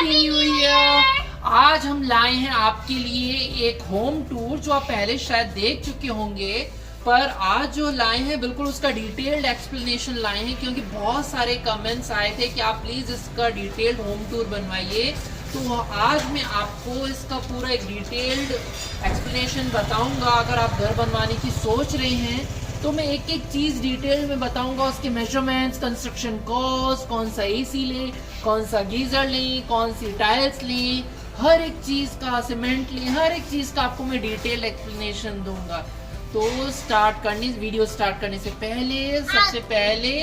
Happy new year. आज हम लाए हैं आपके लिए एक होम टूर जो आप पहले शायद देख चुके होंगे, पर आज जो लाए हैं बिल्कुल उसका डिटेल्ड एक्सप्लेनेशन लाए हैं, क्योंकि बहुत सारे कमेंट्स आए थे कि आप प्लीज इसका डिटेल्ड होम टूर बनवाइए। तो आज मैं आपको इसका पूरा एक डिटेल्ड एक्सप्लेनेशन बताऊंगा। अगर आप घर बनवाने की सोच रहे हैं तो मैं एक एक चीज़ डिटेल में बताऊंगा, उसके मेजरमेंट्स, कंस्ट्रक्शन कॉस्ट, कौन सा एसी लें, कौन सा गीजर लें, कौन सी टाइल्स लें, हर एक चीज़ का, सीमेंट लें, हर एक चीज़ का आपको मैं डिटेल एक्सप्लेनेशन दूंगा। तो वीडियो स्टार्ट करने से पहले सबसे पहले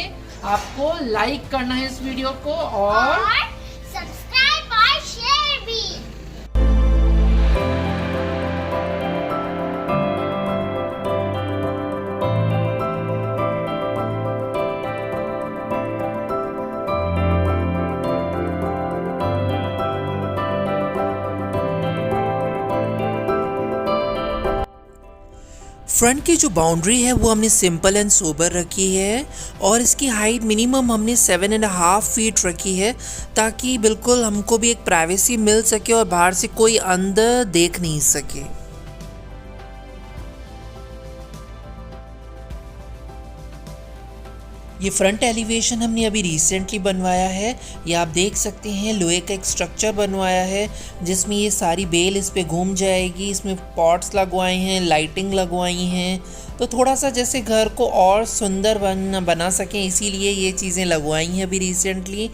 आपको लाइक करना है इस वीडियो को और सब्सक्राइब और शेयर भी। फ्रंट की जो बाउंड्री है वो हमने सिंपल एंड सोबर रखी है और इसकी हाइट मिनिमम हमने 7.5 फीट रखी है, ताकि बिल्कुल हमको भी एक प्राइवेसी मिल सके और बाहर से कोई अंदर देख नहीं सके। ये फ्रंट एलिवेशन हमने अभी रिसेंटली बनवाया है। ये आप देख सकते हैं लोहे का एक स्ट्रक्चर बनवाया है जिसमें ये सारी बेल इस पे घूम जाएगी। इसमें पॉट्स लगवाए हैं, लाइटिंग लगवाई हैं, तो थोड़ा सा जैसे घर को और सुंदर बना सकें, इसीलिए ये चीज़ें लगवाई हैं अभी रिसेंटली।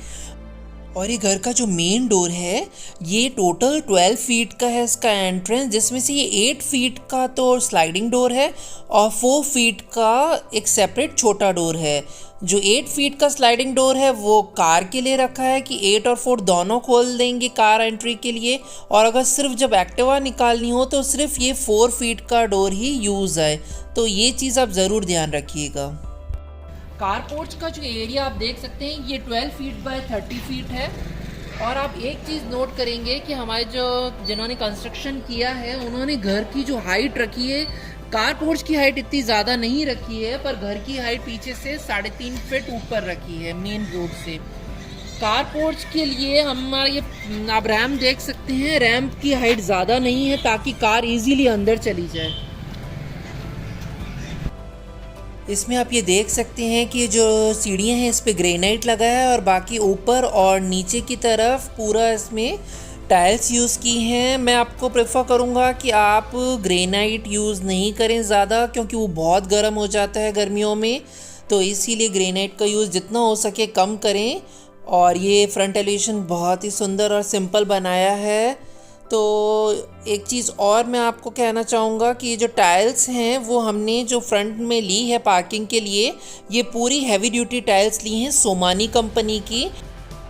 और ये घर का जो मेन डोर है ये टोटल 12 फीट का है इसका एंट्रेंस, जिसमें से ये 8 फीट का तो स्लाइडिंग डोर है और 4 फीट का एक सेपरेट छोटा डोर है। जो 8 फीट का स्लाइडिंग डोर है वो कार के लिए रखा है कि 8 और 4 दोनों खोल देंगे कार एंट्री के लिए, और अगर सिर्फ जब एक्टिवा निकालनी हो तो सिर्फ ये 4 फीट का डोर ही यूज़ है। तो ये चीज़ आप ज़रूर ध्यान रखिएगा। कारपोर्च का जो एरिया आप देख सकते हैं ये 12 फीट बाय 30 फीट है। और आप एक चीज़ नोट करेंगे कि हमारे जिन्होंने कंस्ट्रक्शन किया है उन्होंने घर की जो हाइट रखी है, कारपोर्च की हाइट इतनी ज़्यादा नहीं रखी है, पर घर की हाइट पीछे से 3.5 फीट ऊपर रखी है मेन रोड से। कारपोर्च के लिए हमारा ये आप रैम्प देख सकते हैं, रैम्प की हाइट ज़्यादा नहीं है ताकि कार इजीली अंदर चली जाए। इसमें आप ये देख सकते हैं कि जो सीढ़ियाँ हैं इस पे ग्रेनाइट लगा है और बाकी ऊपर और नीचे की तरफ पूरा इसमें टाइल्स यूज़ की हैं। मैं आपको प्रेफर करूँगा कि आप ग्रेनाइट यूज़ नहीं करें ज़्यादा, क्योंकि वो बहुत गर्म हो जाता है गर्मियों में, तो इसीलिए ग्रेनाइट का यूज़ जितना हो सके कम करें। और ये फ्रंट एलिवेशन बहुत ही सुंदर और सिंपल बनाया है। तो एक चीज़ और मैं आपको कहना चाहूँगा कि ये जो टाइल्स हैं वो हमने जो फ्रंट में ली है पार्किंग के लिए, ये पूरी हैवी ड्यूटी टाइल्स ली हैं सोमानी कंपनी की।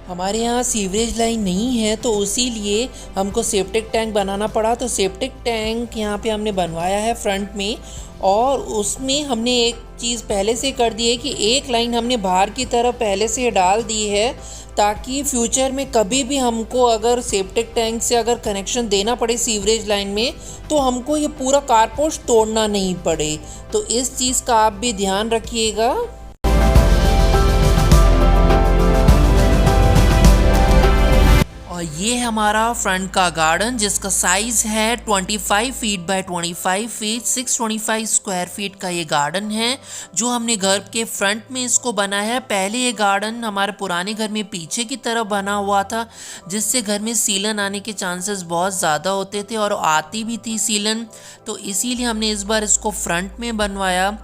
हमारे यहाँ सीवरेज लाइन नहीं है तो इसीलिए हमको सेप्टिक टैंक बनाना पड़ा। तो सेप्टिक टैंक यहाँ पे हमने बनवाया है फ्रंट में, और उसमें हमने एक चीज़ पहले से कर दी है कि एक लाइन हमने बाहर की तरफ पहले से डाल दी है, ताकि फ्यूचर में कभी भी हमको अगर सेप्टिक टैंक से अगर कनेक्शन देना पड़े सीवरेज लाइन में तो हमको ये पूरा कारपोर्च तोड़ना नहीं पड़े। तो इस चीज़ का आप भी ध्यान रखिएगा। और ये हमारा फ्रंट का गार्डन जिसका साइज़ है 25 feet by 25 feet, 625 square feet का ये गार्डन है जो हमने घर के फ्रंट में इसको बनाया है। पहले ये गार्डन हमारे पुराने घर में पीछे की तरफ बना हुआ था, जिससे घर में सीलन आने के चांसेस बहुत ज़्यादा होते थे और आती भी थी सीलन, तो इसीलिए हमने इस बार इसको फ्रंट में बनवाया।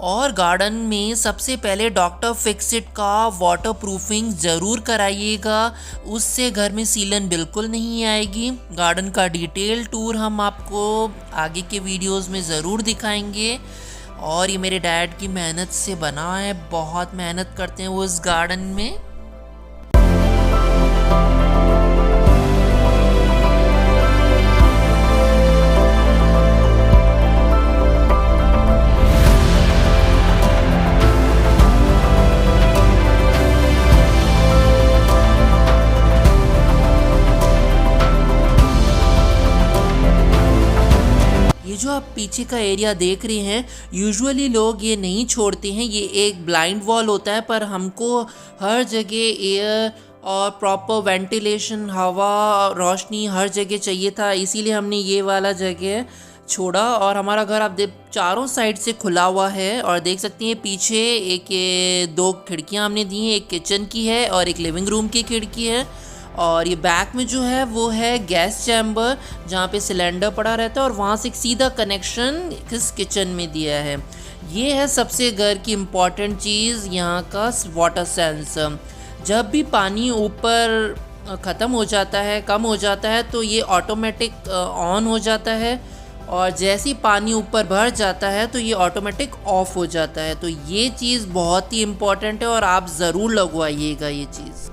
और गार्डन में सबसे पहले डॉक्टर फिक्सिट का वाटर प्रूफिंग ज़रूर कराइएगा, उससे घर में सीलन बिल्कुल नहीं आएगी। गार्डन का डिटेल टूर हम आपको आगे के वीडियोस में ज़रूर दिखाएंगे। और ये मेरे डैड की मेहनत से बना है, बहुत मेहनत करते हैं वो इस गार्डन में। जो आप पीछे का एरिया देख रहे हैं, यूजुअली लोग ये नहीं छोड़ते हैं, ये एक ब्लाइंड वॉल होता है, पर हमको हर जगह एयर और प्रॉपर वेंटिलेशन, हवा, रोशनी हर जगह चाहिए था, इसीलिए हमने ये वाला जगह छोड़ा। और हमारा घर आप देख चारों साइड से खुला हुआ है और देख सकते हैं पीछे एक ये 2 खिड़कियां हमने दी हैं, एक किचन की है और एक लिविंग रूम की खिड़की है। और ये बैक में जो है वो है गैस चैम्बर जहाँ पे सिलेंडर पड़ा रहता है और वहाँ से एक सीधा कनेक्शन इस किचन में दिया है। ये है सबसे घर की इम्पॉर्टेंट चीज़, यहाँ का वाटर सेंसर। जब भी पानी ऊपर ख़त्म हो जाता है, कम हो जाता है, तो ये ऑटोमेटिक ऑन हो जाता है और जैसे ही पानी ऊपर भर जाता है तो ये ऑटोमेटिक ऑफ हो जाता है। तो ये चीज़ बहुत ही इम्पॉर्टेंट है और आप ज़रूर लगवाइएगा ये चीज़।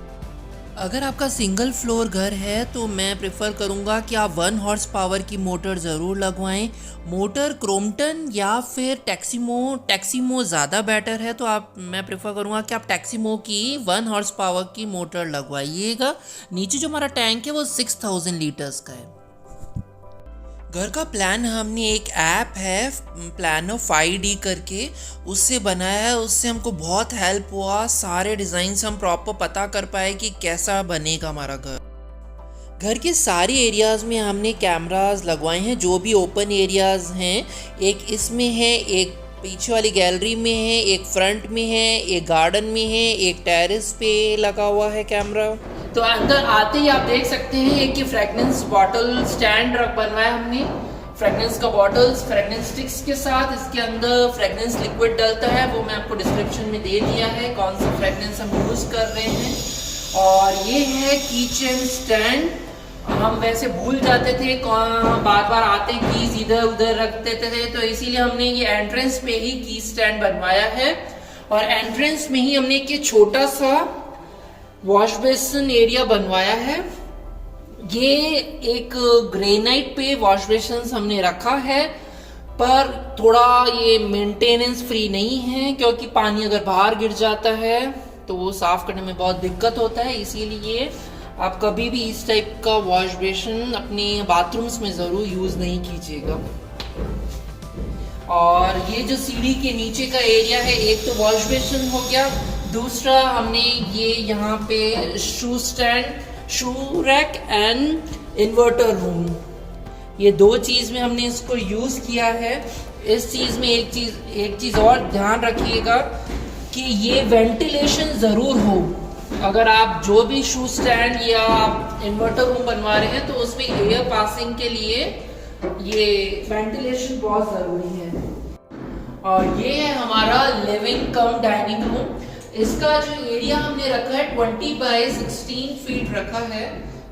अगर आपका सिंगल फ्लोर घर है तो मैं प्रेफर करूँगा कि आप 1 हॉर्स पावर की मोटर ज़रूर लगवाएं। मोटर क्रोम्पटन या फिर टैक्सीमो ज़्यादा बेटर है, तो मैं प्रेफर करूँगा कि आप टैक्सीमो की 1 हॉर्स पावर की मोटर लगवाइएगा। नीचे जो हमारा टैंक है वो 6000 लीटर्स का है। घर का प्लान हमने एक ऐप है प्लानो 5D करके, उससे बनाया है। उससे हमको बहुत हेल्प हुआ, सारे डिज़ाइंस हम प्रॉपर पता कर पाए कि कैसा बनेगा हमारा घर। घर के सारे एरियाज़ में हमने कैमरास लगवाए हैं, जो भी ओपन एरियाज़ हैं। एक इसमें है, एक पीछे वाली गैलरी में है, एक फ्रंट में है, एक गार्डन में है, एक टेरेस पे लगा हुआ है कैमरा। तो अंदर आते ही आप देख सकते हैं एक फ्रेगनेंस बॉटल स्टैंड बनवाया हमने। फ्रेगनेंस का बॉटल्स फ्रेगनेंस स्टिक्स के साथ, इसके अंदर फ्रेगनेंस लिक्विड डलता है, वो मैं आपको डिस्क्रिप्शन में दे दिया है कौन सा फ्रेगनेंस हम यूज़ कर रहे हैं। और ये है किचन स्टैंड। हम वैसे भूल जाते थे, बार बार आते कीज इधर उधर रख देते थे, तो इसीलिए हमने ये एंट्रेंस पे ही की स्टैंड बनवाया है। और एंट्रेंस में ही हमने एक छोटा सा वॉश बेसिन एरिया बनवाया है। ये एक ग्रेनाइट पे वॉश बेसिन हमने रखा है, पर थोड़ा ये मेंटेनेंस फ्री नहीं है, क्योंकि पानी अगर बाहर गिर जाता है तो वो साफ करने में बहुत दिक्कत होता है। इसीलिए आप कभी भी इस टाइप का वॉश बेसिन अपने बाथरूम्स में ज़रूर यूज़ नहीं कीजिएगा। और ये जो सीढ़ी के नीचे का एरिया है, एक तो वॉश बेसिन हो गया, दूसरा हमने ये यहाँ पे shoe stand, shoe rack and inverter room, ये 2 चीज़ में हमने इसको यूज़ किया है। इस चीज़ में एक चीज़ और ध्यान रखिएगा कि ये वेंटिलेशन ज़रूर हो। अगर आप जो भी शू स्टैंड या आप इन्वर्टर रूम बनवा रहे हैं तो उसमें एयर पासिंग के लिए ये वेंटिलेशन बहुत ज़रूरी है। और ये है हमारा लिविंग कम डाइनिंग रूम। इसका जो एरिया हमने रखा है 20 बाय 16 फीट रखा है।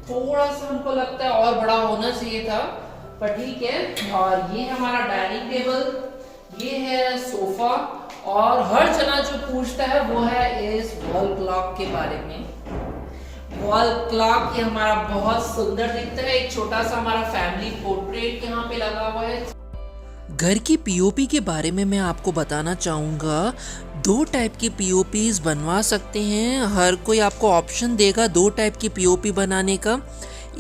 थोड़ा सा हमको लगता है और बड़ा होना चाहिए था, पर ठीक है। और ये हमारा डाइनिंग टेबल, ये है सोफा। और हर जना जो पूछता है वो है इस वॉल क्लॉक के बारे में। वॉल क्लॉक ये हमारा बहुत सुंदर दिखता है। एक छोटा सा हमारा फैमिली पोर्ट्रेट यहाँ पे लगा हुआ है। घर की पीओपी के बारे में मैं आपको बताना चाहूँगा। 2 टाइप की पीओपीज बनवा सकते हैं। हर कोई आपको ऑप्शन देगा 2 टाइप की पीओपी बनाने का।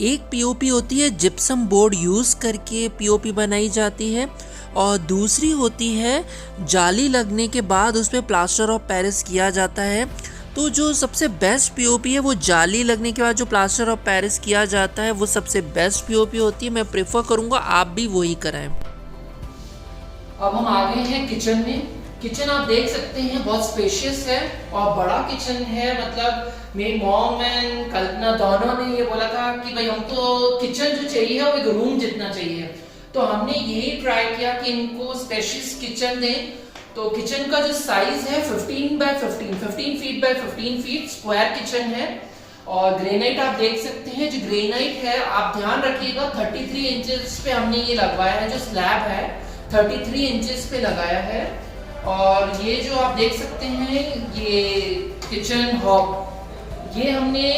एक पीओपी होती है जिप्सम बोर्ड यूज़ करके पीओपी बनाई जाती है, और दूसरी होती है जाली लगने के बाद उस पर प्लास्टर ऑफ पेरिस किया जाता है। तो जो सबसे बेस्ट पीओपी है वो जाली लगने के बाद जो प्लास्टर ऑफ पेरिस किया जाता है वो सबसे बेस्ट पीओपी होती है। मैं प्रेफर करूँगा आप भी वही कराएं। अब हम आ गए हैं किचन में। किचन आप देख सकते हैं बहुत स्पेशियस है और बड़ा किचन है। मतलब मेरी मॉम एंड कल्पना दोनों ने ये बोला था कि भाई हमको किचन जो चाहिए वो एक रूम जितना चाहिए, तो हमने यही ट्राई किया कि इनको स्पेशियस किचन दें। तो किचन का जो साइज है 15 by 15 feet by 15 feet square kitchen है। और ग्रेनाइट आप देख सकते हैं, जो ग्रेनाइट है आप ध्यान रखिएगा 33 इंचेस पे हमने ये लगवाया है। जो स्लैब है 33 इंचेस पे लगाया है। और ये जो आप देख सकते हैं ये किचन हॉब, ये हमने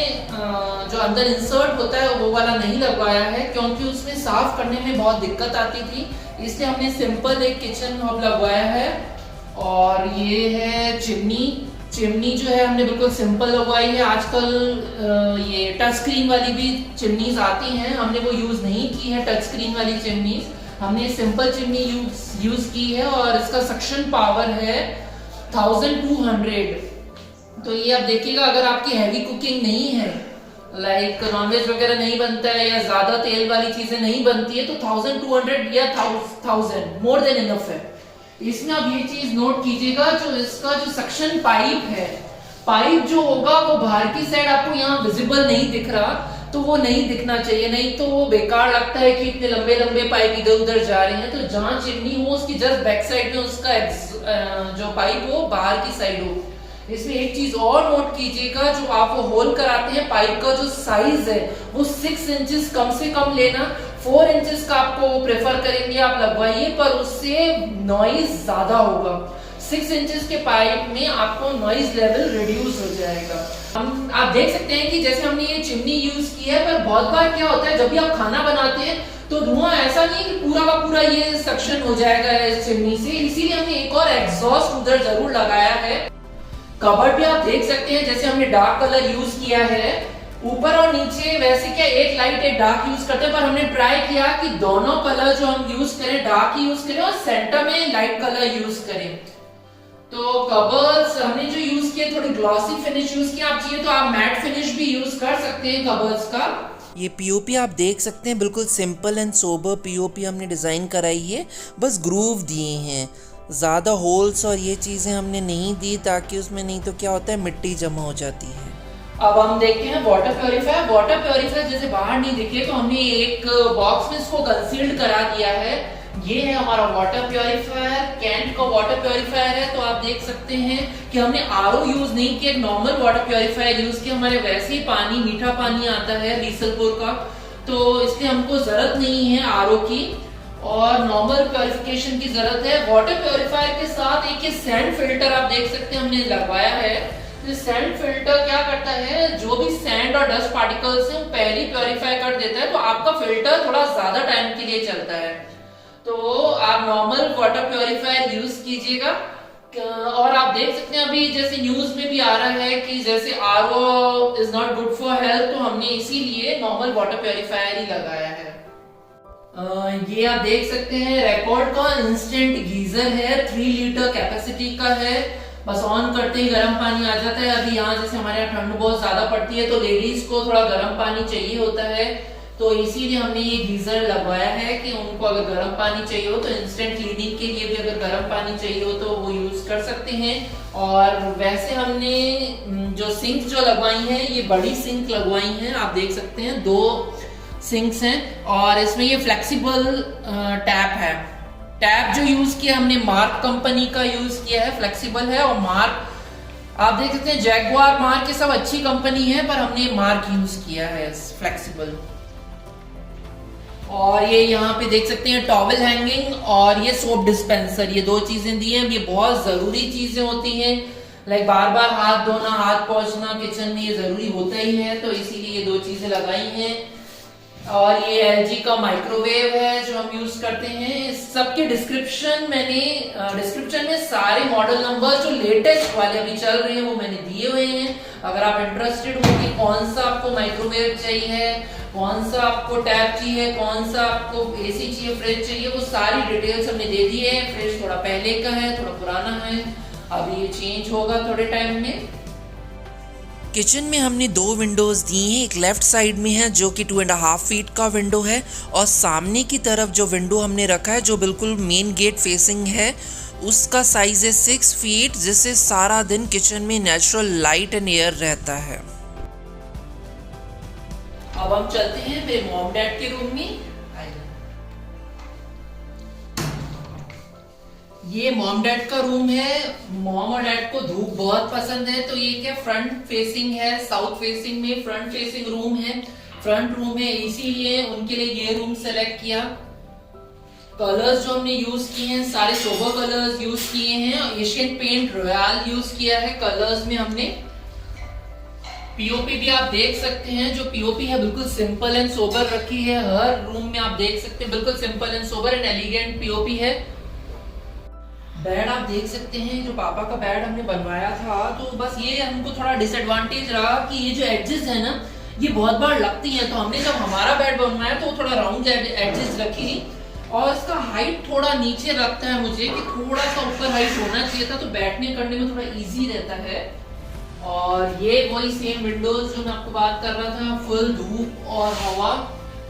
जो अंदर इंसर्ट होता है वो वाला नहीं लगवाया है, क्योंकि उसमें साफ करने में बहुत दिक्कत आती थी, इसलिए हमने सिंपल एक किचन हॉब लगवाया है। और ये है चिमनी जो है हमने बिल्कुल सिंपल लगवाई है। आजकल ये टच स्क्रीन वाली भी चिमनीज आती हैं, हमने वो यूज़ नहीं की है टच स्क्रीन वाली चिमनीज, हमने सिंपल चिमनी यूज़ की है। और इसका सक्शन पावर है 1200। तो ये आप देखिएगा, अगर आपकी हैवी कुकिंग नहीं है, लाइक नॉनवेज वगैरह नहीं बनता है या ज्यादा तेल वाली चीजें नहीं बनती है, तो 1200 या 1000 मोर देन इनफ है। इसमें आप ये चीज नोट कीजिएगा, जो इसका जो सक्शन पाइप है, पाइप जो होगा वो बाहर की साइड आपको यहाँ विजिबल नहीं दिख रहा, तो वो नहीं दिखना चाहिए, नहीं तो वो बेकार लगता है कि इतने लंबे लंबे पाइप इधर उधर जा रहे हैं। तो जहाँ चिमनी हो उसकी जस्ट बैक साइड में उसका जो पाइप हो बाहर की साइड हो। इसमें एक चीज और नोट कीजिएगा, जो आप वो होल कराते हैं पाइप का जो साइज है वो 6 इंचेस कम से कम लेना। 4 इंचेस का आपको प्रेफर करेंगे आप लगवाइए, पर उससे नॉइज ज्यादा होगा। 6 इंचेस के पाइप में आपको नॉइज लेवल रिड्यूस हो जाएगा। आप देख सकते हैं कि जैसे हमने ये चिमनी यूज की है, पर बहुत बार क्या होता है जब भी आप खाना बनाते हैं तो धुआं ऐसा नहीं कि पूरा का पूरा ये सक्शन हो जाएगा इस चिमनी से, इसीलिए हमने एक और एग्जॉस्ट उधर जरूर लगाया है। कबर्ड भी आप देख सकते हैं, जैसे हमने डार्क कलर यूज किया है ऊपर और नीचे, वैसे क्या एक लाइट एक डार्क यूज करते हैं, पर हमने ट्राई किया कि दोनों कलर जो हम यूज करें डार्क ही यूज करें और सेंटर में लाइट कलर यूज करें। तो कबर्ड्स हमने जो यूज किए थोड़ी ग्लॉसी फिनिश यूज किया, आप चाहिए तो आप मैट फिनिश भी यूज कर सकते हैं कबर्ड्स का। ये पीओपी आप देख सकते हैं, बिल्कुल सिंपल एंड सोबर पीओपी हमने डिज़ाइन कराई है, बस ग्रूव दिए हैं, ज़्यादा होल्स और ये चीज़ें हमने नहीं दी, ताकि उसमें नहीं तो क्या होता है मिट्टी जमा हो जाती है। अब हम देखते हैं वाटर प्योरीफायर। वाटर प्योरीफायर जैसे बाहर नहीं दिखे तो हमने एक बॉक्स में इसको कंसील्ड करा दिया है। ये है हमारा वाटर प्योरीफायर, कैंट का वाटर प्योरीफायर है। तो आप देख सकते हैं कि हमने आरओ यूज नहीं किया, नॉर्मल वाटर प्योरीफायर यूज किया। हमारे वैसे ही पानी मीठा पानी आता है बीसलपुर का, तो इसलिए हमको जरूरत नहीं है आरओ की और नॉर्मल प्योरिफिकेशन की जरूरत है। वाटर प्योरीफायर के साथ एक ये सैंड फिल्टर आप देख सकते हैं हमने लगवाया है। सैंड फिल्टर क्या करता है, जो भी सैंड और डस्ट पार्टिकल्स हैं पहले प्योरीफाई कर देता है, तो आपका फिल्टर थोड़ा ज्यादा टाइम के लिए चलता है। तो आप नॉर्मल वाटर प्योरीफायर यूज कीजिएगा। और आप देख सकते हैं अभी जैसे न्यूज में भी आ रहा है कि जैसे RO is not good for health, तो हमने इसीलिए नॉर्मल वाटर प्योरीफायर ही लगाया है। ये आप देख सकते हैं रिकॉर्ड का इंस्टेंट गीजर है, 3 लीटर कैपेसिटी का है। बस ऑन करते ही गर्म पानी आ जाता है। अभी यहाँ जैसे हमारे यहाँ ठंड बहुत ज्यादा पड़ती है, तो लेडीज को थोड़ा गर्म पानी चाहिए होता है, तो इसीलिए हमने ये गीजर लगवाया है कि उनको अगर गर्म पानी चाहिए हो तो इंस्टेंट क्लीनिंग के लिए भी अगर गर्म पानी चाहिए हो तो वो यूज कर सकते हैं। और वैसे हमने जो सिंक जो लगवाई है, ये बड़ी सिंक लगवाई है, आप देख सकते हैं 2 सिंक्स हैं और इसमें ये फ्लेक्सिबल टैप है। टैप जो यूज किया हमने मार्क कंपनी का यूज किया है, फ्लेक्सिबल है। और मार्क आप देख सकते हैं जैगुआर, मार्क ये सब अच्छी कंपनी है, पर हमने मार्क यूज किया है फ्लेक्सिबल। और ये यहाँ पे देख सकते हैं टॉवल हैंगिंग और ये सोप डिस्पेंसर, ये 2 चीजें दी हैं। ये बहुत जरूरी चीजें होती हैं, लाइक बार बार हाथ धोना, हाथ पोंछना किचन में ये जरूरी होता ही है, तो इसीलिए ये 2 चीजें लगाई हैं। और ये LG का माइक्रोवेव है जो हम यूज करते हैं। सबके डिस्क्रिप्शन में सारे मॉडल नंबर जो लेटेस्ट वाले अभी चल रहे हैं वो मैंने दिए हुए हैं। अगर आप इंटरेस्टेड हो कि कौन सा आपको माइक्रोवेव चाहिए, कौन सा आपको टैप चाहिए, कौन सा आपको AC चाहिए, फ्रिज चाहिए, वो सारी डिटेल्स हमने दे दी है। फ्रिज थोड़ा पहले का है, थोड़ा पुराना है, अभी ये चेंज होगा थोड़े टाइम में। किचन में हमने 2 विंडोज़ दी हैं, एक लेफ़्ट साइड में है जो कि 2.5 फीट का विंडो है, और सामने की तरफ जो विंडो हमने रखा है जो बिल्कुल मेन गेट फेसिंग है, उसका साइज़ है 6 फीट, जिससे सारा दिन किचन में नेचुरल लाइट एंड एयर रहता है। अब हम चलते हैं मेरे मॉम डैड के रूम में। ये मॉम डैड का रूम है। मॉम और डैड को धूप बहुत पसंद है, तो ये क्या फ्रंट फेसिंग है, साउथ फेसिंग में फ्रंट फेसिंग रूम है, फ्रंट रूम है, इसीलिए उनके लिए ये रूम सेलेक्ट किया। कलर्स जो हमने यूज किए हैं सारे सोबर कलर्स यूज किए हैं। एशियन पेंट रॉयल यूज किया है कलर्स में हमने। पीओपी भी आप देख सकते हैं, जो पीओपी है बिल्कुल सिंपल एंड सोबर रखी है। हर रूम में आप देख सकते हैं बिल्कुल simple and sober and elegant POP है। बेड आप देख सकते हैं, जो पापा का बेड हमने बनवाया था, तो बस ये हमको थोड़ा डिसएडवांटेज रहा कि ये जो एडजेस है ना, ये बहुत बार लगती है। तो हमने जब हमारा बेड बनवाया तो थोड़ा राउंड एडजेस रखी, और इसका हाइट थोड़ा नीचे लगता है मुझे कि थोड़ा सा ऊपर हाइट होना चाहिए था, तो बैठने करने में थोड़ा इजी रहता है। और ये वही सेम विंडोज जो मैं आपको बात कर रहा था, फुल धूप और हवा,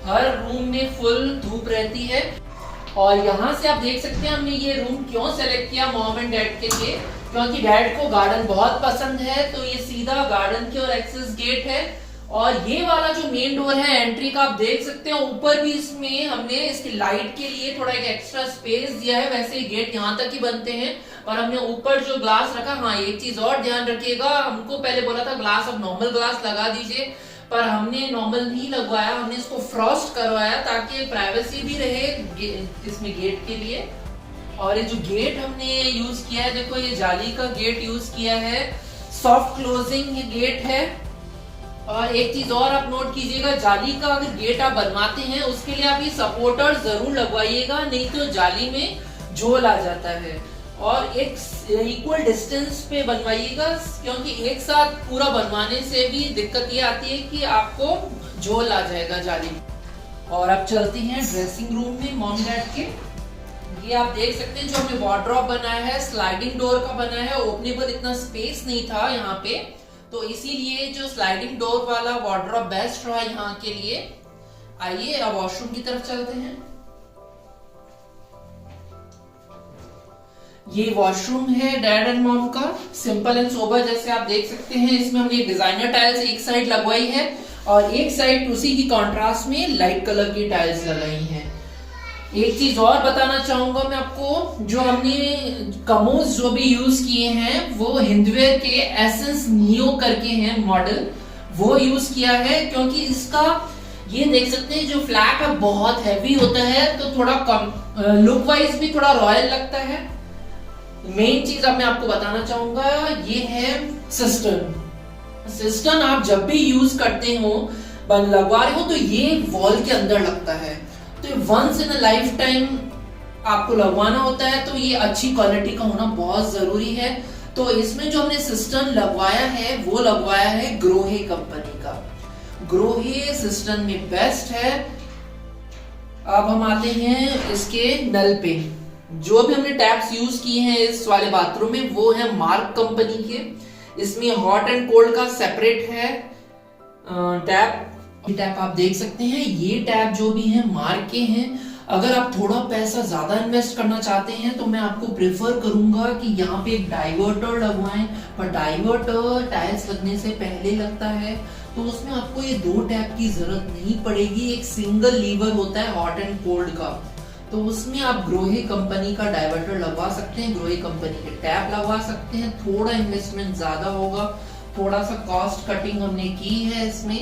हर रूम में फुल धूप रहती है। और यहाँ से आप देख सकते हैं हमने ये रूम क्यों सेलेक्ट किया मॉम एंड डैड के लिए, क्योंकि डैड को गार्डन बहुत पसंद है, तो ये सीधा गार्डन की ओर एक्सेस गेट है। और ये वाला जो मेन डोर है एंट्री का, आप देख सकते हैं ऊपर भी इसमें हमने इसकी लाइट के लिए थोड़ा एक एक्स्ट्रा स्पेस दिया है। वैसे गेट यहाँ तक ही बनते हैं, और हमने ऊपर जो ग्लास रखा, हाँ एक चीज और ध्यान रखिएगा, हमको पहले बोला था ग्लास अब नॉर्मल ग्लास लगा दीजिए, पर हमने नॉर्मल नहीं लगवाया, हमने इसको फ्रॉस्ट करवाया ताकि प्राइवेसी भी रहे इसमें गेट के लिए। और ये जो गेट हमने यूज किया है, देखो ये जाली का गेट यूज किया है, सॉफ्ट क्लोजिंग ये गेट है। और एक चीज और आप नोट कीजिएगा, जाली का अगर गेट आप बनवाते हैं उसके लिए आप ये सपोर्टर जरूर लगवाइएगा, नहीं तो जाली में झोल आ जाता है। और एक इक्वल डिस्टेंस पे बनवाइएगा, क्योंकि एक साथ पूरा बनवाने से भी दिक्कत ये आती है कि आपको झोल आ जाएगा जाली में। और अब चलते हैं ड्रेसिंग रूम में मॉम डैड के। ये आप देख सकते हैं जो हमने वार्डरोब बनाया है, स्लाइडिंग डोर का बना है, ओपनेबल इतना स्पेस नहीं था यहाँ पे, तो इसीलिए जो स्लाइडिंग डोर वाला वार्डरोब बेस्ट रहा यहाँ के लिए। आइए अब वॉशरूम की तरफ चलते हैं। ये वॉशरूम है डैड एंड मॉम का, सिंपल एंड सोबर जैसे आप देख सकते हैं। इसमें हमने डिजाइनर टाइल्स एक साइड लगवाई है और एक साइड उसी की कॉन्ट्रास्ट में लाइट कलर की टाइल्स लगाई हैं। एक चीज और बताना चाहूंगा मैं आपको, जो हमने कमोड्स जो भी यूज किए हैं वो हिंदवेयर के एसेंस नियो करके हैं मॉडल, वो यूज किया है, क्योंकि इसका ये देख सकते हैं जो फ्लैट है बहुत हैवी होता है, तो थोड़ा कम लुक वाइज भी थोड़ा रॉयल लगता है। मेन चीज अब मैं आपको बताना चाहूंगा, ये है सिस्टम। सिस्टम आप जब भी यूज करते हो, लगवा रहे हो, तो ये वॉल के अंदर लगता है, तो once in a lifetime आपको लगवाना होता है, तो ये अच्छी क्वालिटी का होना बहुत जरूरी है। तो इसमें जो हमने सिस्टम लगवाया है वो लगवाया है ग्रोहे कंपनी का। ग्रोहे सिस्टम में बेस्ट है। अब हम आते हैं इसके नल पे। जो भी हमने टैप्स यूज किए हैं इस वाले बाथरूम में वो है मार्क कंपनी के। इसमें हॉट एंड कोल्ड का सेपरेट है टैप। टैप आप देख सकते हैं, ये टैप जो भी है मार्क के हैं। अगर आप थोड़ा पैसा ज्यादा इन्वेस्ट करना चाहते हैं तो मैं आपको प्रेफर करूंगा कि यहाँ पे एक डाइवर्टर लगवाएं, पर डाइवर्टर टाइल्स लगने से पहले लगता है, तो उसमें आपको ये दो टैप की जरूरत नहीं पड़ेगी। एक सिंगल लीवर होता है हॉट एंड कोल्ड का, तो उसमें आप ग्रोहे कंपनी का डाइवर्टर लगवा सकते हैं, ग्रोहे कंपनी के टैप लगवा सकते हैं। थोड़ा इन्वेस्टमेंट ज्यादा होगा, थोड़ा सा कॉस्ट कटिंग हमने की है इसमें।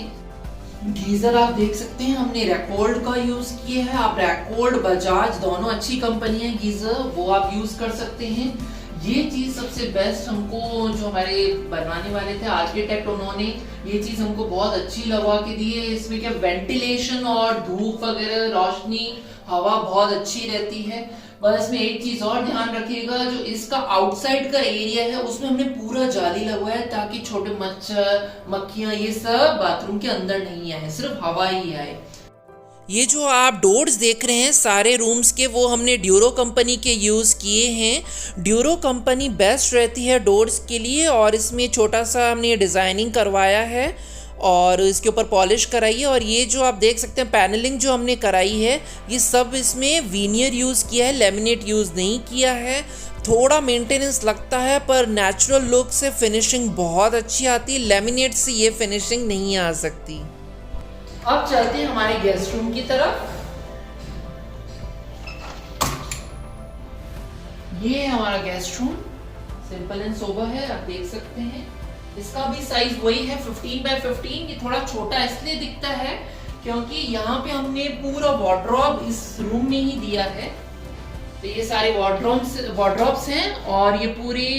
गीजर आप देख सकते हैं हमने रैकोल्ड का यूज किया है। आप रैकोल्ड, बजाज दोनों अच्छी कंपनी है गीजर, वो आप यूज कर सकते हैं। ये चीज सबसे बेस्ट हमको, जो हमारे बनवाने वाले थे आर्किटेक्ट, उन्होंने ये चीज हमको बहुत अच्छी लगवा के दी है। इसमें क्या वेंटिलेशन और धूप वगैरह, रोशनी, हवा बहुत अच्छी रहती है। बस इसमें एक चीज और ध्यान रखिएगा, जो इसका आउटसाइड का एरिया है उसमें हमने पूरा जाली लगवाया है, ताकि छोटे मच्छर, मक्खियां ये सब बाथरूम के अंदर नहीं आए, सिर्फ हवा ही आए। ये जो आप डोर्स देख रहे हैं सारे रूम्स के, वो हमने ड्यूरो कंपनी के यूज़ किए हैं। ड्यूरो कंपनी बेस्ट रहती है डोर्स के लिए, और इसमें छोटा सा हमने डिज़ाइनिंग करवाया है और इसके ऊपर पॉलिश कराई है। और ये जो आप देख सकते हैं पैनलिंग जो हमने कराई है, ये सब इसमें वीनियर यूज़ किया है, लेमिनेट यूज़ नहीं किया है। थोड़ा मेंटेनेंस लगता है, पर नेचुरल लुक से फिनिशिंग बहुत अच्छी आती है। लेमिनेट से ये फिनिशिंग नहीं आ सकती। अब चलते हैं हमारे गेस्ट रूम की तरफ। ये हमारा guest room simple and sober है, आप देख सकते हैं। इसका भी साइज वही है 15 बाय 15। ये थोड़ा छोटा इसलिए दिखता है क्योंकि यहाँ पे हमने पूरा वार्डरोब इस रूम में ही दिया है। तो ये सारे वार्डरोब्स हैं और ये पूरी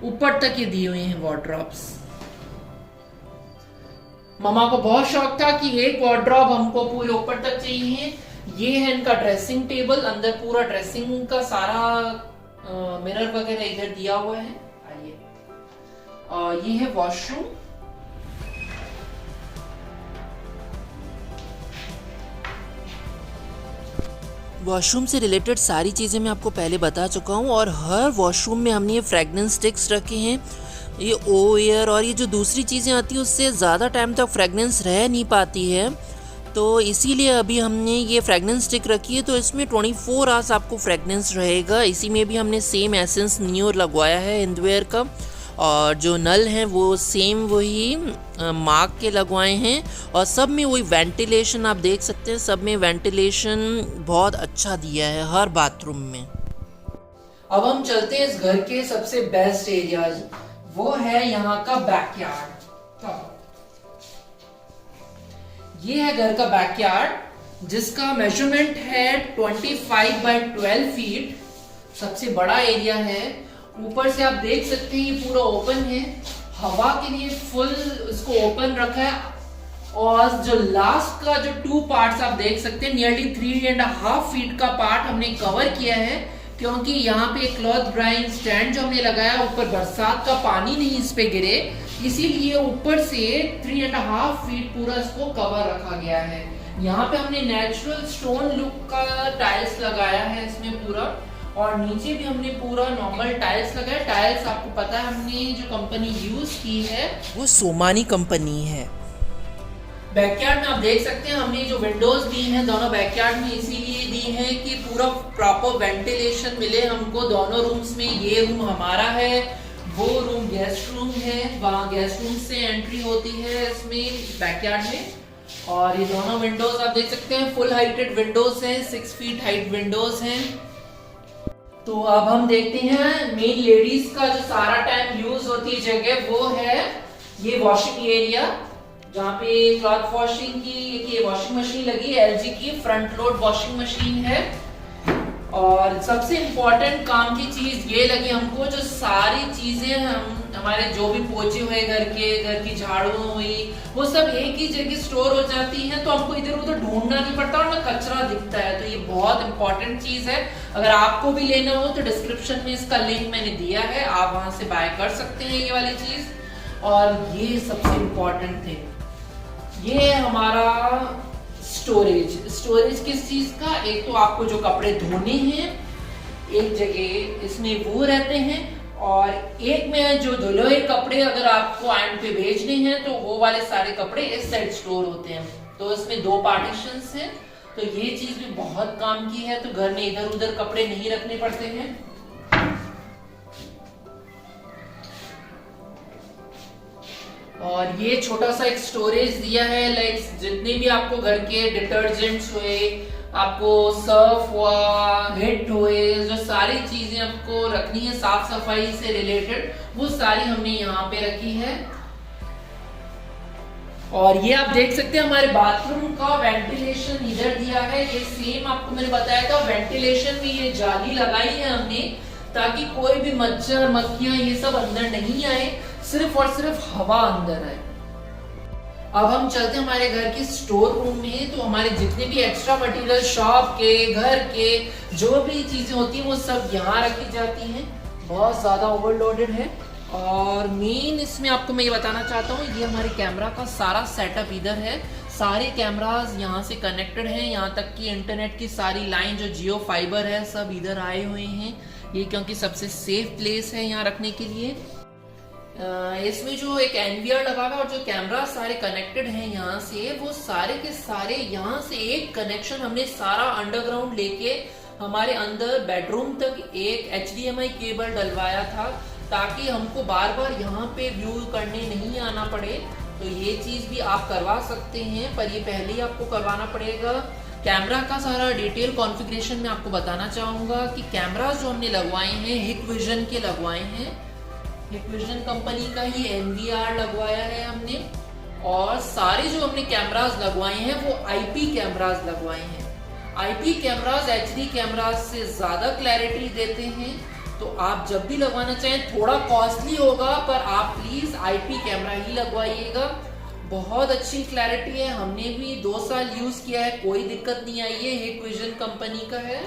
ऊपर तक ये दिए हुए हैं वार्डरोब्स। मम्मा को बहुत शौक था कि एक वार्डरोब हमको पूरे ऊपर तक चाहिए। ये है इनका ड्रेसिंग टेबल, अंदर पूरा ड्रेसिंग का सारा मिरर वगैरह इधर दिया हुआ है। आइए, और ये है वॉशरूम। वॉशरूम से रिलेटेड सारी चीज़ें मैं आपको पहले बता चुका हूँ, और हर वॉशरूम में हमने ये फ्रेगनेंस स्टिक्स रखे हैं। ये ओ एयर और ये जो दूसरी चीज़ें आती हैं उससे ज़्यादा टाइम तक फ्रेगनेंस रह नहीं पाती है, तो इसीलिए अभी हमने ये फ्रेगनेंस स्टिक रखी है। तो इसमें 24 आवर्स आपको फ्रेगनेंस रहेगा। इसी में भी हमने सेम एसेंस नियो लगवाया है हिंदवेयर का, और जो नल हैं वो सेम वही मार्क के लगवाए हैं, और सब में वही वेंटिलेशन आप देख सकते हैं, सब में वेंटिलेशन बहुत अच्छा दिया है हर बाथरूम में। अब हम चलते हैं इस घर के सबसे बेस्ट एरियाज, वो है यहाँ का बैकयार्ड। ये है घर का बैकयार्ड जिसका मेजरमेंट है 25 बाय 12 फीट, सबसे बड़ा एरिया है। ऊपर से आप देख सकते हैं ये पूरा ओपन है, हवा के लिए फुल इसको ओपन रखा है। और जो लास्ट का जो 2 पार्ट्स आप देख सकते हैं, नियरली 3.5 फीट का पार्ट हमने कवर किया है, क्योंकि यहाँ पे क्लॉथ ड्राइंग स्टैंड जो हमने लगाया ऊपर बरसात का पानी नहीं इस पे गिरे, इसीलिए ऊपर से 3.5 फीट पूरा इसको कवर रखा गया है। यहाँ पे हमने नेचुरल स्टोन लुक का टाइल्स लगाया है इसमें पूरा, और नीचे भी हमने पूरा नॉर्मल टाइल्स लगाया। टाइल्स आपको पता है हमने जो कंपनी यूज की है वो सोमानी कंपनी है। बैकयार्ड में आप देख सकते हैं हमने जो विंडोज दी हैं दोनों बैकयार्ड में इसीलिए दी हैं कि पूरा प्रॉपर वेंटिलेशन मिले हमको दोनों रूम्स में। ये रूम हमारा है, वो रूम गेस्ट रूम है, वहाँ गेस्ट रूम से एंट्री होती है इसमें बैकयार्ड में। और ये दोनों विंडोज आप देख सकते हैं फुल हाइटेड विंडोज हैं, 6 फीट हाइट विंडोज हैं। तो अब हम देखते हैं मेन लेडीज का जो सारा टाइम यूज होती जगह, वो है ये वॉशिंग एरिया, जहाँ पे क्लॉथ वॉशिंग की ये वॉशिंग मशीन लगी है, LG की फ्रंट लोड वॉशिंग मशीन है। और सबसे इम्पोर्टेंट काम की चीज ये लगी हमको, जो सारी चीजें हमारे जो भी पोछे हुए घर की झाड़ू हुई, वो सब एक ही जगह स्टोर हो जाती हैं, तो हमको इधर उधर ढूंढना नहीं पड़ता और ना कचरा दिखता है। तो ये बहुत इंपॉर्टेंट चीज है। अगर आपको भी लेना हो तो डिस्क्रिप्शन में इसका लिंक मैंने दिया है, आप वहां से बाय कर सकते हैं ये वाली चीज। और ये सबसे इम्पोर्टेंट थिंग, ये है हमारा स्टोरेज किस चीज का, एक तो आपको जो कपड़े धोने हैं एक जगह इसमें वो रहते हैं, और एक में जो धुले हुए कपड़े अगर आपको आयरन पे भेजने हैं तो वो वाले सारे कपड़े इस साइड स्टोर होते हैं। तो इसमें 2 पार्टीशंस हैं, तो ये चीज भी बहुत काम की है, तो घर में इधर उधर कपड़े नहीं रखने पड़ते हैं। और ये छोटा सा एक स्टोरेज दिया है, लाइक जितने भी आपको घर के डिटर्जेंट्स हुए, आपको सर्फ हुआ, हिट हुए, जो सारी चीजें आपको रखनी है साफ सफाई से रिलेटेड, वो सारी हमने यहाँ पे रखी है। और ये आप देख सकते हैं हमारे बाथरूम का वेंटिलेशन इधर दिया है, ये सेम आपको मैंने बताया था, वेंटिलेशन में ये जाली लगाई है हमने, ताकि कोई भी मच्छर मक्खियां ये सब अंदर नहीं आए, सिर्फ और सिर्फ हवा अंदर आए। अब हम चलते हैं हमारे घर के स्टोर रूम में। तो हमारे जितने भी एक्स्ट्रा मटेरियल शॉप के, घर के जो भी चीजें होती हैं वो सब यहाँ रखी जाती हैं। बहुत ज्यादा ओवरलोडेड है। और मेन इसमें आपको मैं ये बताना चाहता हूँ, ये हमारे कैमरा का सारा सेटअप इधर है, सारे कैमरास यहाँ से कनेक्टेड हैं, यहाँ तक कि इंटरनेट की सारी लाइन जो जियो फाइबर है सब इधर आए हुए हैं। ये क्योंकि सबसे सेफ प्लेस है यहाँ रखने के लिए। इसमें जो एक NVR लगा हुआ और जो कैमरा सारे कनेक्टेड हैं यहाँ से, वो सारे के सारे यहाँ से एक कनेक्शन हमने सारा अंडरग्राउंड लेके हमारे अंदर बेडरूम तक एक HDMI केबल डलवाया था, ताकि हमको बार बार यहाँ पे व्यू करने नहीं आना पड़े। तो ये चीज भी आप करवा सकते हैं, पर ये पहले ही आपको करवाना पड़ेगा। कैमरा का सारा डिटेल कॉन्फ़िगरेशन में आपको बताना चाहूंगा कि कैमरास जो हमने लगवाए हैं हिकविजन के लगवाए हैं, हिकविजन कंपनी का ही NVR लगवाया है हमने। और सारे जो हमने कैमरास लगवाए हैं वो IP कैमरास लगवाए हैं। IP कैमरास HD कैमरास से ज्यादा क्लैरिटी देते हैं, तो आप जब भी लगवाना चाहें, थोड़ा कॉस्टली होगा पर आप प्लीज IP कैमरा ही लगवाइएगा। बहुत अच्छी क्लैरिटी है, हमने भी 2 साल यूज किया है, कोई दिक्कत नहीं आई है। हिकविजन कंपनी का है।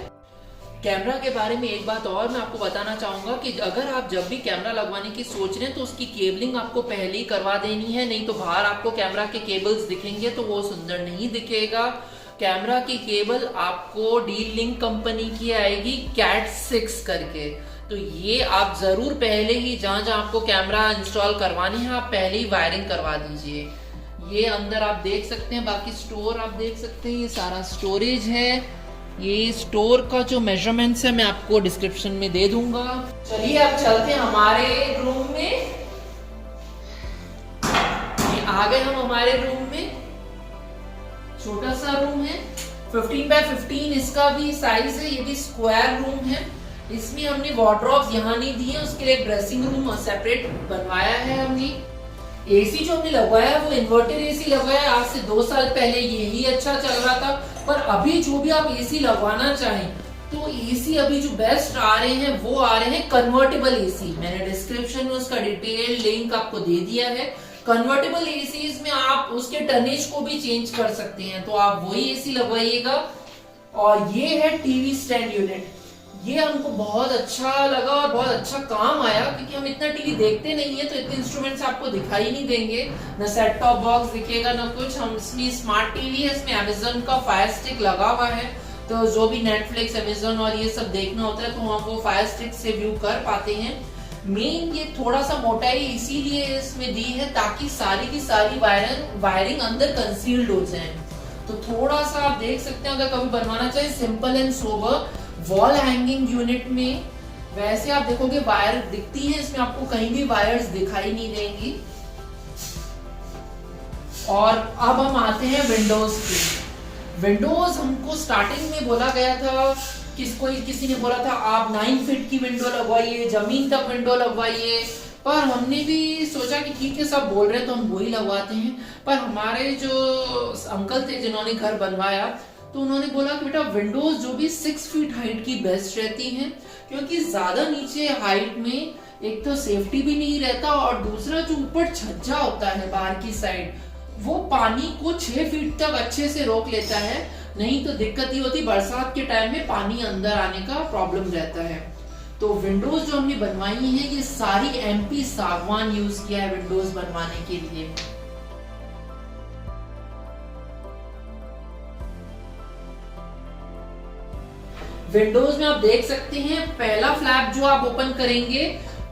कैमरा के बारे में एक बात और मैं आपको बताना चाहूंगा कि अगर आप जब भी कैमरा लगवाने की सोच रहे हैं तो उसकी केबलिंग आपको पहले ही करवा देनी है, नहीं तो बाहर आपको कैमरा के केबल्स दिखेंगे तो वो सुंदर नहीं दिखेगा। कैमरा की केबल आपको D-Link कंपनी की आएगी, Cat 6 करके। तो ये आप जरूर पहले ही जहां जहां आपको कैमरा इंस्टॉल करवानी है आप पहले ही वायरिंग करवा दीजिए। ये अंदर आप देख सकते हैं, बाकी स्टोर आप देख सकते हैं, ये सारा स्टोरेज है। ये स्टोर का जो मेजरमेंट्स है मैं आपको डिस्क्रिप्शन में दे दूंगा। चलिए अब चलते हैं हमारे रूम में। ये आ गए हम हमारे रूम में। छोटा सा रूम है, 15 बाय 15 इसका भी साइज है। ये भी स्क्वायर रूम है। इसमें हमने वार्डरोब्स यहाँ नहीं दिए, उसके लिए ड्रेसिंग रूम सेपरेट बनवाया है हमने। एसी जो हमने लगवाया है वो इन्वर्टर एसी लगवाया है। आज से 2 साल पहले यही अच्छा चल रहा था, पर अभी जो भी आप एसी लगवाना चाहें तो एसी अभी जो बेस्ट आ रहे हैं वो आ रहे हैं कन्वर्टेबल एसी। मैंने डिस्क्रिप्शन में उसका डिटेल लिंक आपको दे दिया है। कन्वर्टेबल एसीज में आप उसके टनेज को भी चेंज कर सकते हैं, तो आप वही एसी लगवाइएगा। और ये है टीवी स्टैंड यूनिट। ये हमको बहुत अच्छा लगा और बहुत अच्छा काम आया, क्योंकि हम इतना टीवी देखते नहीं है तो इतने इंस्ट्रूमेंट्स आपको दिखाई नहीं देंगे, न सेट टॉप बॉक्स दिखेगा न कुछ। हम इसमें स्मार्ट टीवी है, इसमें अमेजन का फायर स्टिक लगा हुआ है, तो जो भी नेटफ्लिक्स अमेजन और ये सब देखना होता है तो हम वो फायर स्टिक से व्यू कर पाते हैं। मेन ये थोड़ा सा मोटाई इसीलिए इसमें दी है ताकि सारी की सारी वायरिंग अंदर कंसील्ड हो जाए। तो थोड़ा सा आप देख सकते हैं, अगर कभी बनवाना चाहिए simple and sober wall hanging unit में वैसे आप देखोगे वायर दिखती है, इसमें आपको कहीं भी वायर्स दिखाई नहीं देंगी। और अब हम आते हैं विंडोज की। विंडोज हमको स्टार्टिंग में बोला गया था, किसी ने बोला था आप 9 फीट की विंडो लगवाइए, जमीन तक विंडो लगवाइए, पर हमने भी सोचा कि ठीक है सब बोल रहे हैं तो हम वही लगवाते हैं। पर हमारे जो अंकल थे जिन्होंने घर बनवाया तो उन्होंने बोला कि बेटा विंडोज जो भी 6 फीट हाइट की बेस्ट रहती हैं, क्योंकि ज्यादा नीचे हाइट में एक तो सेफ्टी भी नहीं रहता और दूसरा जो ऊपर छज्जा होता है बाहर की साइड वो पानी को 6 फीट तक अच्छे से रोक लेता है। नहीं तो दिक्कत ये होती बरसात के टाइम में पानी अंदर आने का प्रॉब्लम रहता है। तो विंडोज जो हमने बनवाई है ये सारी MP सागवान यूज किया है विंडोज बनवाने के लिए। विंडोज में आप देख सकते हैं पहला फ्लैप जो आप ओपन करेंगे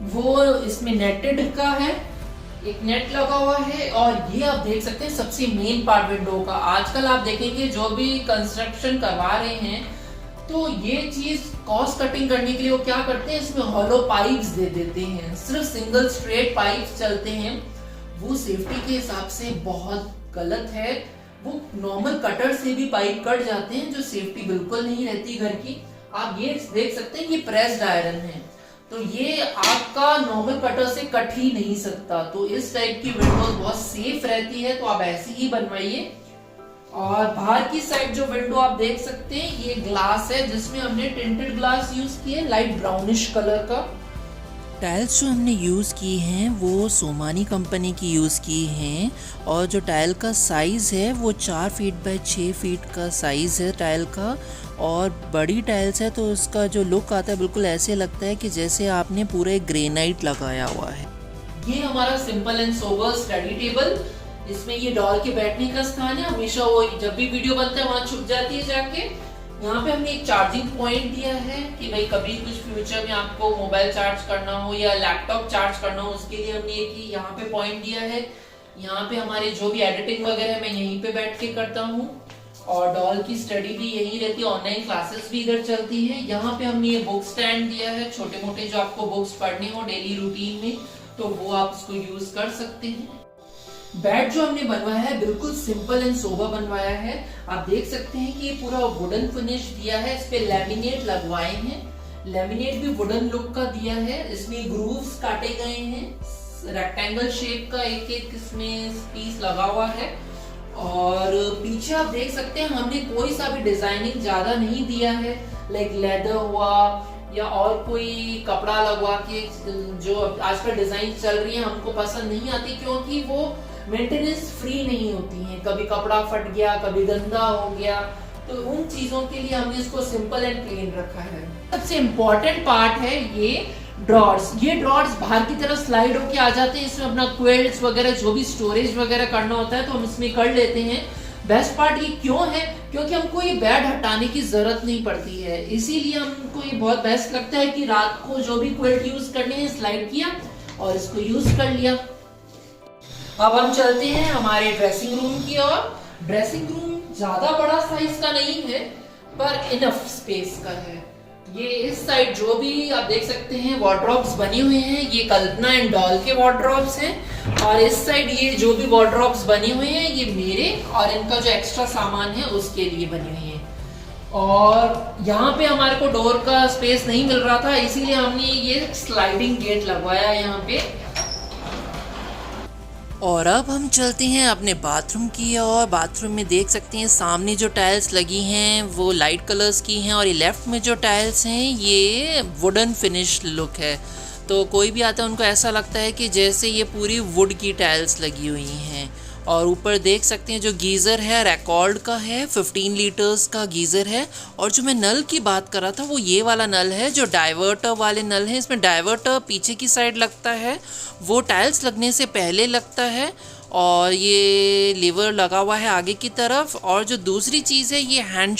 वो इसमें नेटेड का है, एक नेट लगा हुआ है। और ये आप देख सकते हैं सबसे मेन पार्ट विंडो का। आजकल आप देखेंगे जो भी कंस्ट्रक्शन करवा रहे हैं तो ये चीज कॉस्ट कटिंग करने के लिए वो क्या करते हैं, इसमें हॉलो पाइप्स दे देते हैं, सिर्फ सिंगल स्ट्रेट पाइप्स चलते हैं। वो सेफ्टी के हिसाब से बहुत गलत है। वो नॉर्मल कटर से भी पाइप कट जाते हैं, जो सेफ्टी बिल्कुल नहीं रहती घर की। आप ये देख सकते हैं ये प्रेस्ड आयरन है, तो ये आपका नॉर्मल कटर से कट ही नहीं सकता। तो इस टाइप की विंडोज बहुत सेफ रहती है, तो आप ऐसी ही बनवाइए। और बाहर की साइड जो विंडो आप देख सकते हैं ये ग्लास है, जिसमें हमने टिंटेड ग्लास यूज किया है लाइट ब्राउनिश कलर का। टाइल्स जो हमने यूज़ की हैं वो सोमानी कंपनी की यूज़ की हैं, और जो टाइल का साइज़ है वो 4 फीट बाय 6 फीट का साइज़ है टाइल का। और बड़ी टाइल्स है तो उसका जो लुक आता है बिल्कुल ऐसे लगता है कि जैसे आपने पूरा एक ग्रेनाइट लगाया हुआ है। ये हमारा simple and sober study table. इसमें ये डॉल के बैठने का स्थान है, हमेशा वो जब भी वीडियो बनता है वहां छुप जाती है जाके। यहाँ पे हमने एक चार्जिंग पॉइंट दिया है कि भाई कभी कुछ फ्यूचर में आपको मोबाइल चार्ज करना हो या लैपटॉप चार्ज करना हो, उसके लिए हमने एक यहाँ पे पॉइंट दिया है। यहाँ पे हमारे जो भी एडिटिंग वगैरह मैं यहीं पे बैठ के करता हूँ, और डॉल की स्टडी भी यहीं रहती है, ऑनलाइन क्लासेस भी इधर चलती है। यहाँ पे हमने ये बुक स्टैंड दिया है, छोटे मोटे जो आपको बुक्स पढ़ने हो डेली रूटीन में तो वो आप इसको यूज कर सकते हैं। बेड जो हमने बनवाया है बिल्कुल सिंपल एंड सोबर बनवाया है। आप देख सकते हैं कि ये पूरा वुडन फिनिश दिया है, इस पे लैमिनेट लगवाए हैं, लैमिनेट भी वुडन लुक का दिया है। इसमें ग्रूव्स काटे गए हैं, रेक्टेंगल शेप का एक एक इसमें पीस लगा हुआ है। और पीछे आप देख सकते हैं हमने कोई सा भी डिजाइनिंग ज्यादा नहीं दिया है, लाइक लेदर हुआ या और कोई कपड़ा लगवा के जो आजकल डिजाइन चल रही है हमको पसंद नहीं आती, क्योंकि वो मेंटेनेंस फ्री नहीं होती हैं। कभी कपड़ा फट गया, कभी गंदा हो गया, तो उन चीजों के लिए हमने इसको सिंपल एंड प्लेन रखा है। सबसे इम्पोर्टेंट पार्ट है ये ड्रॉर्स। ये ड्रॉर्स बाहर की तरफ स्लाइड होके आ जाते हैं, इसमें अपना क्विल्ट्स वगैरह जो भी स्टोरेज वगैरह करना होता है तो हम इसमें कर लेते हैं। बेस्ट पार्ट ये क्यों है, क्योंकि हमको ये बेड हटाने की जरूरत नहीं पड़ती है, इसीलिए हमको ये बहुत बेस्ट लगता है कि रात को जो भी क्विल्ट यूज करने हैं स्लाइड किया और इसको यूज कर लिया। अब हम चलते हैं हमारे ड्रेसिंग रूम की ओर। ड्रेसिंग रूम ज्यादा बड़ा साइज का नहीं है पर इनफ स्पेस का है। ये इस साइड जो भी आप देख सकते हैं वार्डरोब्स बने हुए हैं, ये कल्पना एंड डॉल के वार्डरोब्स हैं, और इस साइड ये जो भी वार्डरोब्स बने हुए हैं ये मेरे और इनका जो एक्स्ट्रा सामान है उसके लिए बने हुए हैं। और यहाँ पे हमारे को डोर का स्पेस नहीं मिल रहा था, इसीलिए हमने ये स्लाइडिंग गेट लगवाया यहाँ पे। और अब हम चलते हैं अपने बाथरूम की और बाथरूम में देख सकते हैं सामने जो टाइल्स लगी हैं वो लाइट कलर्स की हैं, और ये लेफ़्ट में जो टाइल्स हैं ये वुडन फिनिश लुक है। तो कोई भी आता है उनको ऐसा लगता है कि जैसे ये पूरी वुड की टाइल्स लगी हुई हैं। और ऊपर देख सकते हैं जो गीज़र है रैकॉर्ड का है, 15 लीटर्स का गीज़र है। और जो मैं नल की बात कर रहा था वो ये वाला नल है जो डाइवर्टर वाले नल हैं। इसमें डाइवर्टर पीछे की साइड लगता है, वो टाइल्स लगने से पहले लगता है, और ये लीवर लगा हुआ है आगे की तरफ। और जो दूसरी चीज़ है ये हैंड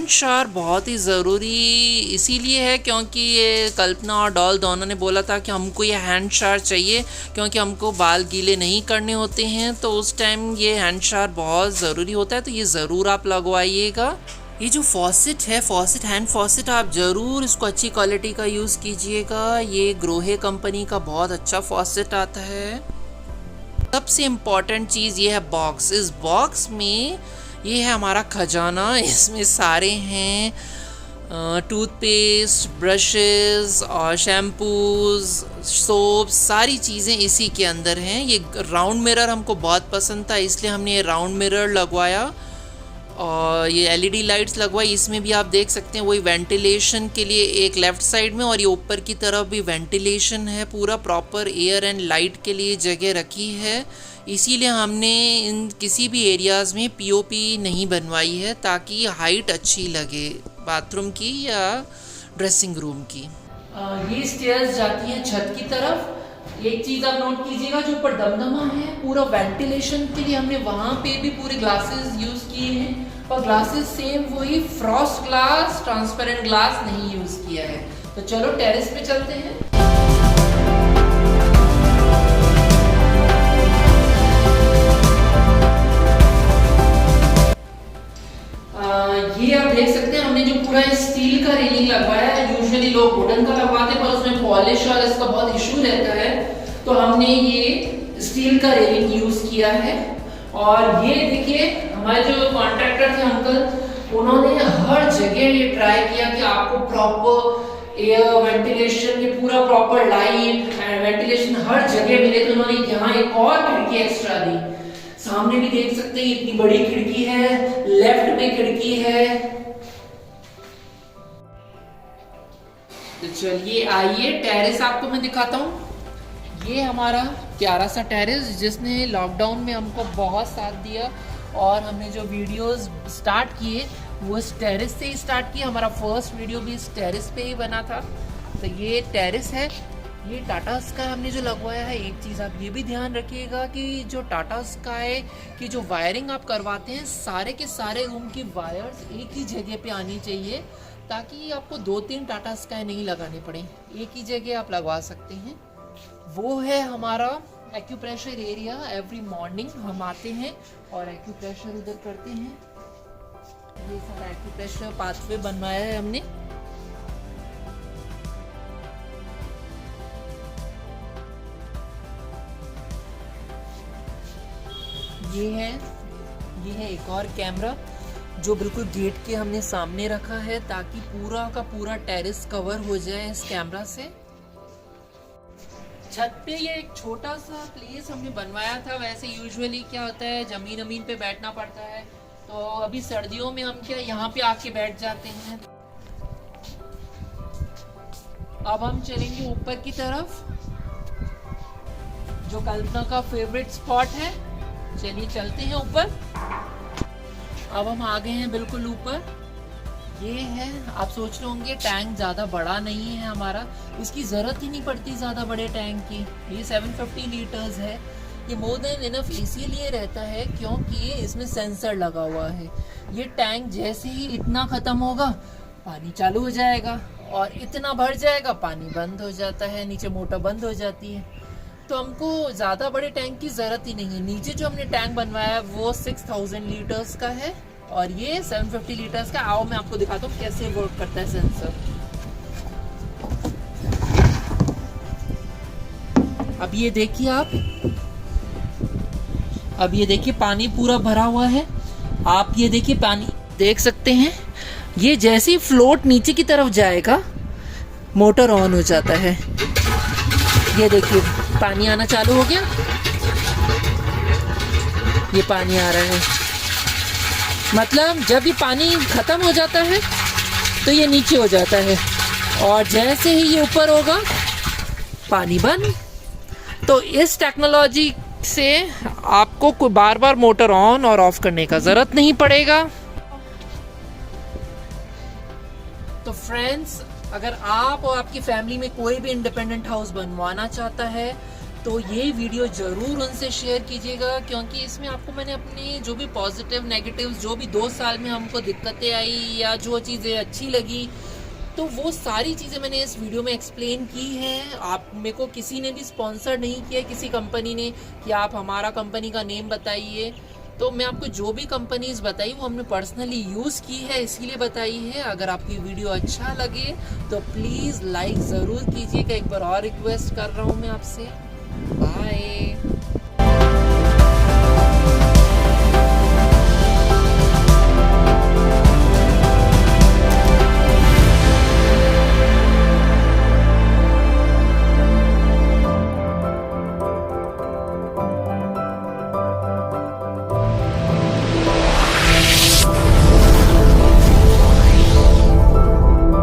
शावर बहुत ही ज़रूरी इसीलिए है क्योंकि ये कल्पना और डॉल दोनों ने बोला था कि हमको ये हैंड शावर चाहिए, क्योंकि हमको बाल गीले नहीं करने होते हैं, तो उस टाइम ये हैंड शावर बहुत ज़रूरी होता है, तो ये ज़रूर आप लगवाइएगा। ये जो फॉसेट है, हैंड फॉसेट, आप ज़रूर इसको अच्छी क्वालिटी का यूज़ कीजिएगा। ये ग्रोहे कंपनी का बहुत अच्छा फॉसेट आता है। सबसे इम्पॉर्टेंट चीज़ ये है बॉक्स। इस बॉक्स में ये है हमारा खजाना, इसमें सारे हैं टूथपेस्ट, ब्रशेस और शैम्पूज, सोप्स, सारी चीज़ें इसी के अंदर हैं। ये राउंड मिरर हमको बहुत पसंद था, इसलिए हमने ये राउंड मिरर लगवाया, और ये एलईडी लाइट्स लगवाई। इसमें भी आप देख सकते हैं वही वेंटिलेशन के लिए एक लेफ़्ट साइड में, और ये ऊपर की तरफ भी वेंटिलेशन है, पूरा प्रॉपर एयर एंड लाइट के लिए जगह रखी है। इसीलिए हमने इन किसी भी एरियाज़ में पीओपी नहीं बनवाई है, ताकि हाइट अच्छी लगे बाथरूम की या ड्रेसिंग रूम की। ये स्टेयर्स जाती हैं छत की तरफ। एक चीज़ आप नोट कीजिएगा, जो ऊपर दमदमा है पूरा वेंटिलेशन के लिए हमने वहाँ पे भी पूरे ग्लासेस यूज़ किए हैं, और ग्लासेस सेम वही फ्रॉस्ट ग्लास, ट्रांसपेरेंट ग्लास नहीं यूज़ किया है। तो चलो टेरेस पे चलते हैं। ये आप देख सकते हैं हमने जो पूरा स्टील का रेलिंग लगवाया है। यूजुअली लोग वुडन का लगवाते हैं पर उसमें पॉलिश और इसका बहुत इशू रहता है, तो हमने ये स्टील का रेलिंग यूज किया है। और ये देखिए हमारे जो कॉन्ट्रैक्टर थे अंकल, उन्होंने हर जगह ये ट्राई किया कि आपको प्रॉपर एयर वेंटिलेशन, ये पूरा प्रॉपर लाइट एंड वेंटिलेशन हर जगह मिले, तो उन्होंने यहाँ एक और खिड़की एक्स्ट्रा दी। सामने भी देख सकते हैं इतनी बड़ी खिड़की है, लेफ्ट में खिड़की है। तो चलिए आइए टेरेस आपको मैं दिखाता हूँ। ये हमारा प्यारा सा टेरेस जिसने लॉकडाउन में हमको बहुत साथ दिया, और हमने जो वीडियोस स्टार्ट किए वो इस टेरेस से ही स्टार्ट किया। हमारा फर्स्ट वीडियो भी इस टेरेस पे ही बना था। तो ये टेरेस है, ये टाटा स्काई हमने जो लगवाया है। एक चीज़ आप ये भी ध्यान रखिएगा कि जो टाटा स्काई की जो वायरिंग आप करवाते हैं, सारे के सारे रूम की वायर्स एक ही जगह पे आनी चाहिए, ताकि आपको 2-3 टाटा स्काई नहीं लगाने पड़े, एक ही जगह आप लगवा सकते हैं। वो है हमारा एक्यूप्रेशर एरिया। एवरी मॉर्निंग हम आते हैं और एक्यूप्रेशर उधर करते हैं। ये सारा एक्यूप्रेशर पाथवे बनवाया है हमने। ये है एक और कैमरा जो बिल्कुल गेट के हमने सामने रखा है, ताकि पूरा का पूरा टेरेस कवर हो जाए इस कैमरा से। छत पे ये एक छोटा सा प्लेस हमने बनवाया था। वैसे यूजुअली क्या होता है, जमीन पे बैठना पड़ता है, तो अभी सर्दियों में हम क्या यहाँ पे आके बैठ जाते हैं। अब हम चलेंगे ऊपर की तरफ, जो कल्पना का फेवरेट स्पॉट है। चलिए चलते हैं ऊपर। अब हम आ गए हैं बिल्कुल ऊपर। ये है, आप सोच रहे होंगे टैंक ज़्यादा बड़ा नहीं है हमारा, इसकी ज़रूरत ही नहीं पड़ती ज़्यादा बड़े टैंक की। ये 750 लीटर्स है, ये मोर देन इनफ इसीलिए रहता है क्योंकि इसमें सेंसर लगा हुआ है। ये टैंक जैसे ही इतना ख़त्म होगा पानी चालू हो जाएगा और इतना भर जाएगा पानी बंद हो जाता है, नीचे मोटर बंद हो जाती है। तो हमको ज़्यादा बड़े टैंक की ज़रूरत ही नहीं है। नीचे जो हमने टैंक बनवाया है वो 6000 लीटर्स का है और ये 750 लीटर्स का। आओ मैं आपको दिखाता हूँ कैसे वर्क करता है सेंसर। अब ये देखिए अब ये देखिए पानी पूरा भरा हुआ है। आप ये देखिए पानी देख सकते हैं। ये जैसे ही फ्लोट नीचे की तरफ जाएगा मोटर ऑन हो जाता है। ये देखिए पानी आना चालू हो गया, ये पानी आ रहा है। मतलब जब ये पानी खत्म हो जाता है तो ये नीचे हो जाता है और जैसे ही ये ऊपर होगा पानी बंद। तो इस टेक्नोलॉजी से आपको कोई बार बार मोटर ऑन और ऑफ करने का ज़रूरत नहीं पड़ेगा। तो फ्रेंड्स, अगर आप और आपकी फैमिली में कोई भी इंडिपेंडेंट हाउस बनवाना चाहता है तो ये वीडियो ज़रूर उनसे शेयर कीजिएगा, क्योंकि इसमें आपको मैंने अपनी जो भी पॉजिटिव नेगेटिव जो भी 2 साल में हमको दिक्कतें आई या जो चीज़ें अच्छी लगी तो वो सारी चीज़ें मैंने इस वीडियो में एक्सप्लेन की है। आप मेरे को किसी ने भी स्पॉन्सर नहीं किया, किसी कंपनी ने कि आप हमारा कंपनी का नेम बताइए। तो मैं आपको जो भी कंपनीज बताई वो हमने पर्सनली यूज़ की है, इसीलिए बताई है। अगर आपकी वीडियो अच्छा लगे तो प्लीज़ लाइक ज़रूर कीजिएगा। एक बार और रिक्वेस्ट कर रहा हूँ मैं आपसे। बाय।